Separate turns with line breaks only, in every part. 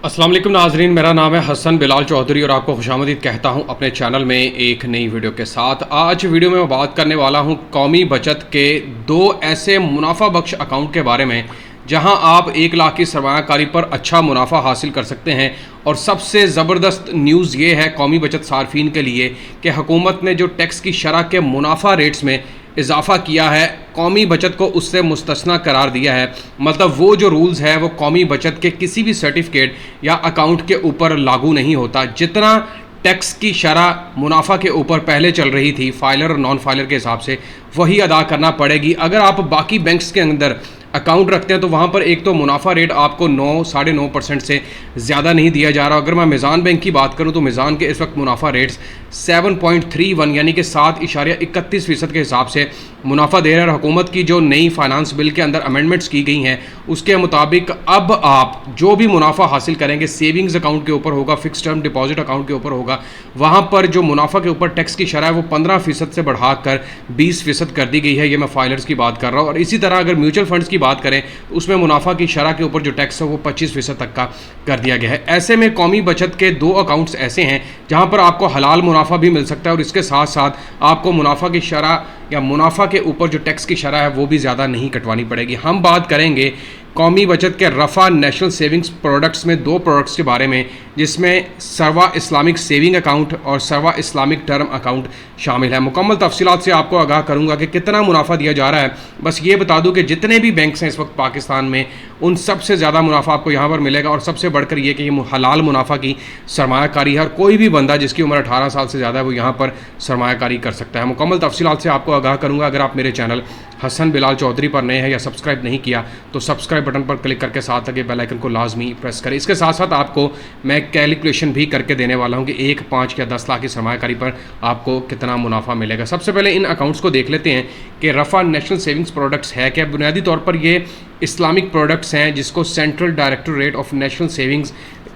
अस्सलाम वालेकुम नाजरीन, मेरा नाम है हसन बिलाल चौधरी और आपको खुशामदीद कहता हूं अपने चैनल में एक नई वीडियो के साथ। आज वीडियो में मैं बात करने वाला हूं कौमी बचत के दो ऐसे मुनाफा बख्श अकाउंट के बारे में जहां आप 1 लाख की सरमायाकारी पर अच्छा मुनाफा हासिल कर सकते हैं। और सबसे ज़बरदस्त न्यूज़ ये है कौमी बचत सार्फिन के लिए कि हुकूमत ने जो टैक्स की शरह के मुनाफा रेट्स में इजाफ़ा किया है, कौमी बचत को उससे मुस्तस्ना करार दिया है। मतलब वो जो रूल्स है वो कौमी बचत के किसी भी सर्टिफिकेट या अकाउंट के ऊपर लागू नहीं होता। जितना टैक्स की शरह मुनाफा के ऊपर पहले चल रही थी फाइलर और नॉन फाइलर के हिसाब से, वही अदा करना पड़ेगी। अगर आप बाकी बैंक्स के अंदर अकाउंट रखते हैं तो वहाँ पर एक तो मुनाफा रेट आपको 9-9.5% से ज़्यादा नहीं दिया जा रहा। अगर मैं मिज़ान बैंक की बात करूँ तो मिज़ान के इस वक्त मुनाफा रेट्स 7.31 यानी कि 7.31% के हिसाब से मुनाफा दे रहा है। हुकूमत की जो नई फाइनेंस बिल के अंदर अमेंडमेंट्स की गई हैं उसके मुताबिक अब आप जो भी मुनाफा हासिल करेंगे सेविंग्स अकाउंट के ऊपर होगा, फिक्स टर्म डिपॉजिट अकाउंट के ऊपर होगा। वहाँ पर जो मुनाफा के ऊपर टैक्स की शरह है वो 15% से बढ़ाकर 20% कर दी गई है। ये मैं फाइलर्स की बात कर रहा हूँ। और इसी तरह अगर म्यूचुअल फंड्स की बात करें तो उसमें मुनाफा की शरह के ऊपर जो टैक्स है वो 25% तक का कर दिया गया है। ऐसे में कौमी बचत के दो अकाउंट्स ऐसे हैं जहां पर आपको हलाल मुनाफा भी मिल सकता है और इसके साथ साथ आपको मुनाफा की शरह या मुनाफा के ऊपर जो टैक्स की शरह है वो भी ज़्यादा नहीं कटवानी पड़ेगी। हम बात करेंगे कौमी बचत के रफ़ा नेशनल सेविंग्स प्रोडक्ट्स में दो प्रोडक्ट्स के बारे में, जिसमें सरवा इस्लामिक सेविंग अकाउंट और सरवा इस्लामिक टर्म अकाउंट शामिल है। मुकम्मल तफसीलात से आपको आगाह करूंगा कि कितना मुनाफा दिया जा रहा है। बस ये बता दूं कि जितने भी बैंक्स हैं इस वक्त पाकिस्तान में उन सबसे ज़्यादा मुनाफा आपको यहाँ पर मिलेगा। और सबसे बढ़कर ये कि ये हलाल मुनाफा की सरमायाकारी है और कोई भी बंदा जिसकी उम्र 18 साल से ज़्यादा है वो यहाँ पर सरमायाकारी कर सकता है। मुकम्मल तफसीलात से आपको आगाह करूँगा। अगर आप मेरे चैनल हसन बिलाल चौधरी पर नए हैं या सब्सक्राइब नहीं किया तो सब्सक्राइब बटन पर क्लिक करके साथ लगे बेल आइकन को लाजमी प्रेस करें। इसके साथ साथ आपको मैं कैलकुलेशन भी करके देने वाला हूं कि 1, 5 या 10 लाख की सरमायाकारी पर आपको कितना मुनाफा मिलेगा। सबसे पहले इन अकाउंट्स को देख लेते हैं कि रफ़ा नेशनल सेविंग्स प्रोडक्ट्स है क्या। बुनियादी तौर पर ये इस्लामिक प्रोडक्ट्स हैं जिसको central directorate of national savings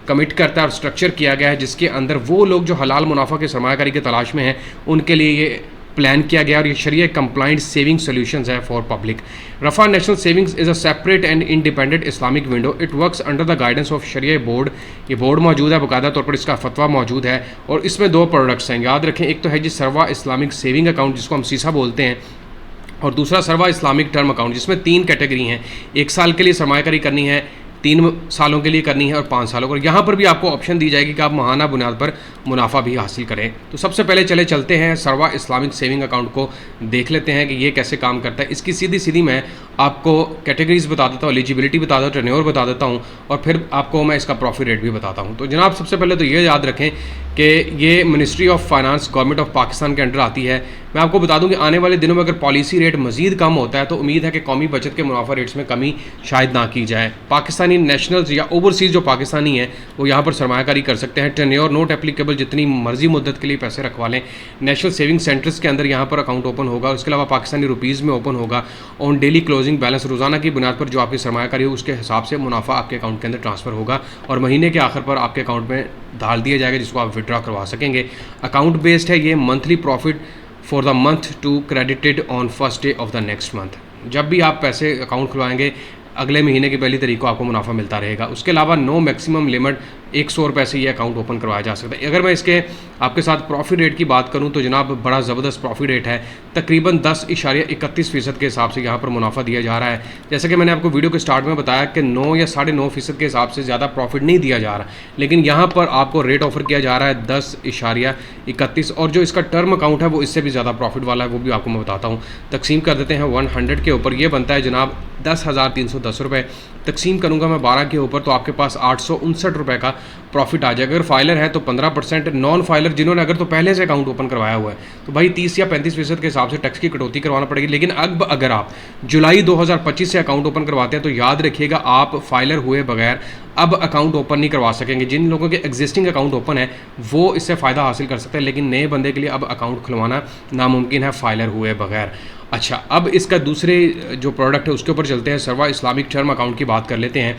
commit करता है और स्ट्रक्चर किया गया है, जिसके अंदर वो लोग जो हलाल मुनाफा की सरमायाकारी की तलाश में हैं उनके लिए ये प्लान किया गया और ये शरिया कंप्लाइंट सेविंग सॉल्यूशंस है for public. Rafah national savings is a separate and independent Islamic window. It works under the guidance of शरिया बोर्ड। ये बोर्ड मौजूद है, बाकायदा तौर पर इसका फतवा मौजूद है। और इसमें दो प्रोडक्ट्स हैं, याद रखें। एक तो है जी सरवा इस्लामिक सेविंग अकाउंट जिसको हम सीसा बोलते हैं, और दूसरा सरवा इस्लामिक टर्म अकाउंट जिसमें 3 कैटेगरी हैं। 1 साल के लिए सरमायाकारी करनी है, 3 सालों के लिए करनी है और 5 सालों पर। यहाँ पर भी आपको ऑप्शन दी जाएगी कि आप माहाना बुनियाद पर मुनाफा भी हासिल करें। तो सबसे पहले चलते हैं सरवा इस्लामिक सेविंग अकाउंट को देख लेते हैं कि ये कैसे काम करता है। इसकी सीधी मैं आपको कैटेगरीज बता देता हूँ, एलिजिबिलिटी बता देता हूँ, टेन्योर बता देता हूँ और फिर आपको मैं इसका प्रॉफिट रेट भी बताता हूँ। तो जनाब सबसे पहले तो ये याद रखें कि ये ministry of finance government of Pakistan के अंडर आती है। मैं आपको बता दूं कि आने वाले दिनों में अगर पॉलिसी रेट मजीद कम होता है तो उम्मीद है कि कौमी बचत के मुनाफा रेट्स में कमी शायद ना की जाए। पाकिस्तानी नेशनल्स या ओवरसीज़ जो पाकिस्तानी हैं वो यहाँ पर सरमायाकारी कर सकते हैं। टेन्योर नोट एप्लीकेबल, जितनी मर्जी मुद्दत के लिए पैसे रखवा लें। नेशनल सेविंग सेंटर्स के अंदर यहाँ पर अकाउंट ओपन होगा। उसके अलावा पाकिस्तानी रुपीज़ में ओपन होगा। ऑन डेली क्लोजिंग बैलेंस, रोज़ाना की बुनियाद पर जो आपकी सरमायाकारी हो उसके हिसाब से मुनाफा आपके अकाउंट के अंदर ट्रांसफ़र होगा और महीने के आखिर पर आपके अकाउंट में डाल दिया जाएगा जिसको आप विड्रॉ करवा सकेंगे। अकाउंट बेस्ड है ये। Monthly profit for the month to credited on first day of the next month. जब भी आप पैसे अकाउंट खुलवाएंगे अगले महीने की पहली तारीख को आपको मुनाफा मिलता रहेगा। उसके अलावा नो मैक्सिमम लिमिट 100 रुपये से ये अकाउंट ओपन करवाया जा सकता है। अगर मैं इसके आपके साथ प्रॉफिट रेट की बात करूं तो जनाब बड़ा ज़बरदस्त प्रॉफिट रेट है। तकरीबन 10.31% के हिसाब से यहाँ पर मुनाफा दिया जा रहा है। जैसे कि मैंने आपको वीडियो के स्टार्ट में बताया कि 9 या 9.5% के हिसाब से ज़्यादा प्रॉफिट नहीं दिया जा रहा, लेकिन यहाँ पर आपको रेट ऑफर किया जा रहा है 10.31। और जो इसका टर्म अकाउंट है वो इससे भी ज़्यादा प्रॉफिट वाला है, वो भी आपको मैं बताता हूँ। तकसीम कर देते हैं 100 के ऊपर, ये बनता है जनाब 10,310 रुपये। तकसीम करूँगा मैं 12 के ऊपर तो आपके पास 859 रुपये का प्रॉफिट आ जाएगा। अगर फाइलर है तो 15%, नॉन फाइलर जिन्होंने अगर तो पहले से अकाउंट ओपन करवाया हुआ है तो भाई 30 या 35% के हिसाब से टैक्स की कटौती करवाना पड़ेगी। लेकिन अब अगर आप जुलाई 2025 से अकाउंट ओपन करवाते हैं तो याद रखिएगा आप फाइलर हुए बगैर अब अकाउंट ओपन नहीं करवा सकेंगे। जिन लोगों के एग्जिस्टिंग अकाउंट ओपन है वो इससे फ़ायदा हासिल कर सकते हैं, लेकिन नए बंदे के लिए अब अकाउंट खुलवाना नामुमकिन है फाइलर हुए बगैर। अच्छा, अब इसका दूसरे जो प्रोडक्ट है उसके ऊपर चलते हैं। सर्वा इस्लामिक टर्म अकाउंट की बात कर लेते हैं।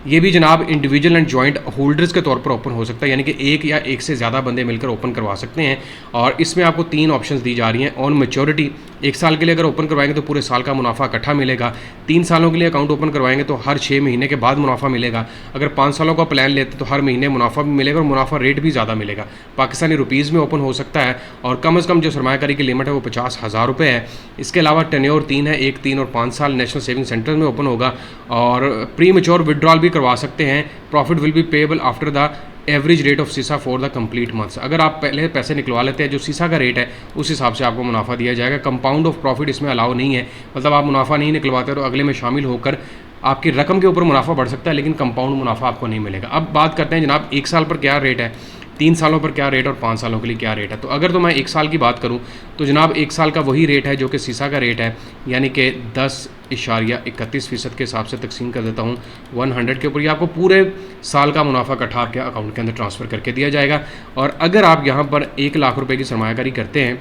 ये भी जनाब इंडिविजुअल एंड जॉइंट होल्डर्स के तौर पर ओपन हो सकता है, यानी कि एक या एक से ज़्यादा बंदे मिलकर ओपन करवा सकते हैं। और इसमें आपको 3 ऑप्शंस दी जा रही हैं। ऑन मैच्योरिटी 1 साल के लिए अगर ओपन करवाएंगे तो पूरे साल का मुनाफा इकट्ठा मिलेगा। 3 सालों के लिए अकाउंट ओपन करवाएंगे तो हर 6 महीने के बाद मुनाफा मिलेगा। अगर 5 सालों का प्लान लेते तो हर महीने मुनाफा भी मिलेगा और मुनाफा रेट भी ज़्यादा मिलेगा। पाकिस्तानी रुपीज़ में ओपन हो सकता है और कम से कम जो सरमायाकारी की लिमिट है वो 50,000 रुपये है। इसके अलावा टेन्योर 3 है, 1, 3 और 5 साल नेशनल सेविंग सेंटर में ओपन होगा। और प्री मैच्योर विड्रॉल भी करवा सकते हैं। Profit will be payable after the average rate of सीसा फॉर द कंप्लीट मंथ्स। अगर आप पहले पैसे निकलवा लेते हैं जो सीसा का रेट है उस हिसाब से आपको मुनाफा दिया जाएगा। कंपाउंड ऑफ प्रॉफिट इसमें अलाउ नहीं है, मतलब आप मुनाफा नहीं निकलवाते तो अगले में शामिल होकर आपकी रकम के ऊपर मुनाफा बढ़ सकता है लेकिन कंपाउंड मुनाफा आपको नहीं मिलेगा। अब बात करते हैं जनाब 1 साल पर क्या रेट है, 3 सालों पर क्या रेट और 5 सालों के लिए क्या रेट है। तो अगर तो मैं 1 साल की बात करूं तो जनाब 1 साल का वही रेट है जो कि सीसा का रेट है, यानी कि 10.31% के हिसाब से तकसीम कर देता हूं 100 के ऊपर। ये आपको पूरे साल का मुनाफा इकट्ठा आपके अकाउंट के अंदर ट्रांसफ़र करके दिया जाएगा। और अगर आप यहाँ पर 1 लाख रुपये की सरमायाकारी करते हैं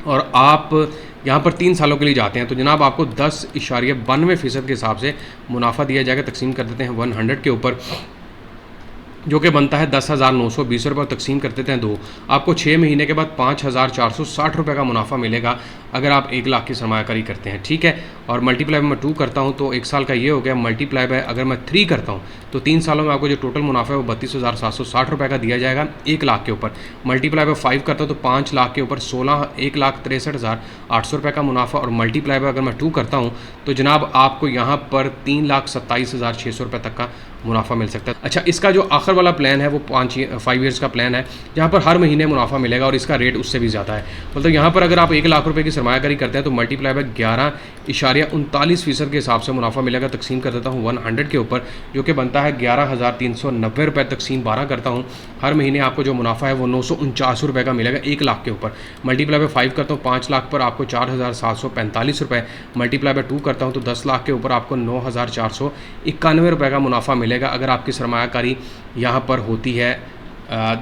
और आप यहाँ पर 3 सालों के लिए जाते हैं तो जनाब आपको 10.92% के हिसाब से मुनाफा दिया जाएगा। तकसीम कर देते हैं 100 के ऊपर, जो कि बनता है 10,920 रुपये। तकसीम कर देते हैं 2, आपको 6 महीने के बाद 5,460 रुपये का मुनाफा मिलेगा अगर आप 1 लाख की सरमायाकारी करते हैं, ठीक है। और मल्टीप्लाई में मैं 2 करता हूं तो 1 साल का ये हो गया। मल्टीप्लाई में अगर मैं 3 करता हूं तो 3 सालों में आपको जो टोटल मुनाफा है वो 32,760 रुपये का दिया जाएगा 1 लाख के ऊपर। मल्टीप्लाई में 5 करता हूं तो 5 लाख के ऊपर 1,63,800 रुपये का मुनाफा। और मल्टीप्लाई में अगर मैं 2 करता हूँ तो जनाब आपको यहाँ पर 3,27,600 रुपये तक का मुनाफा मिल सकता है। अच्छा, इसका जो आखिर वाला प्लान है वो 5 ईयर्स का प्लान है जहाँ पर हर महीने मुनाफा मिलेगा और इसका रेट उससे भी ज़्यादा है। मतलब यहाँ पर अगर आप 1 लाख रुपए की सरमायाकारी करते हैं तो मल्टीप्लाई बाय 11.39% के हिसाब से मुनाफा मिलेगा। तकसीम कर देता हूँ 100 के ऊपर, जो कि बनता है 11,390 रुपये। तकसीम 12 करता हूँ, हर महीने आपको जो मुनाफा है वो 949 रुपये का मिलेगा 1 लाख के ऊपर। मल्टीप्लाई बाय 5 करता हूँ 5 लाख पर आपको 4,745 रुपये। मल्टीप्लाई बाय 2 करता हूँ तो 10 लाख के ऊपर आपको 9,491 रुपये का मुनाफा मिलेगा अगर आपकी सरमायाकारी यहाँ पर होती है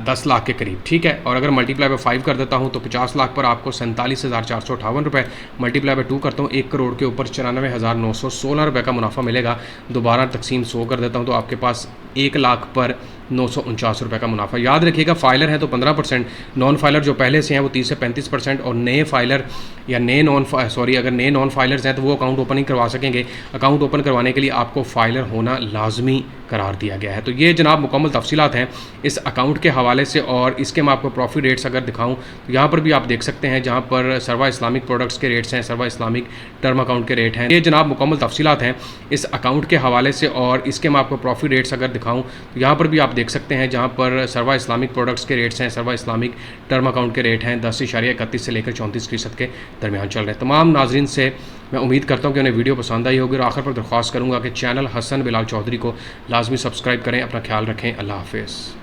10 लाख के करीब, ठीक है। और अगर मल्टीप्लाई बाय 5 कर देता हूँ तो 50 लाख पर आपको 47,458 रुपये। मल्टीप्लाई बाय 2 करता हूँ 1 करोड़ के ऊपर 94,916 रुपये का मुनाफा मिलेगा। दोबारा तकसीम 100 कर देता हूँ तो आपके पास 1 लाख पर 949 रुपये का मुनाफा। याद रखिएगा फाइलर है तो 15%, नॉन फाइलर जो पहले से हैं वो 30 से 35%, और नए फाइलर या अगर नए नॉन फाइलर्स हैं तो वो अकाउंट ओपन नहीं करवा सकेंगे। अकाउंट ओपन करवाने के लिए आपको फाइलर होना लाजमी करार दिया गया है। तो ये जनाब मुकम्मल तफसीलात हैं इस अकाउंट के हवाले से। और इसके मैं आपको प्रॉफिट रेट्स अगर दिखाऊं तो यहाँ पर भी आप देख सकते हैं, जहाँ पर सर्वा इस्लामिक प्रोडक्ट्स के रेट्स हैं, सर्वा इस्लामिक टर्म अकाउंट के रेट हैं। ये जनाब मुकम्मल तफसीलात हैं इस अकाउंट के हवाले से। और इसके मैं आपको प्रॉफिट रेट्स अगर दिखाऊं तो यहाँ पर भी आप देख सकते हैं, जहाँ पर सर्वा इस्लामिक प्रोडक्ट्स के रेट्स हैं, सर्वा इस्लामिक टर्म अकाउंट के रेट हैं 10.31 से लेकर 34% के दरमियान चल रहे हैं। तमाम नाजरीन से मैं उम्मीद करता हूँ कि उन्हें वीडियो पसंद आई होगी। और आखिर पर दरख्वास्त करूँगा कि चैनल हसन बिलाल चौधरी को लाजमी सब्सक्राइब करें। अपना ख्याल रखें। अल्लाह हाफिज़।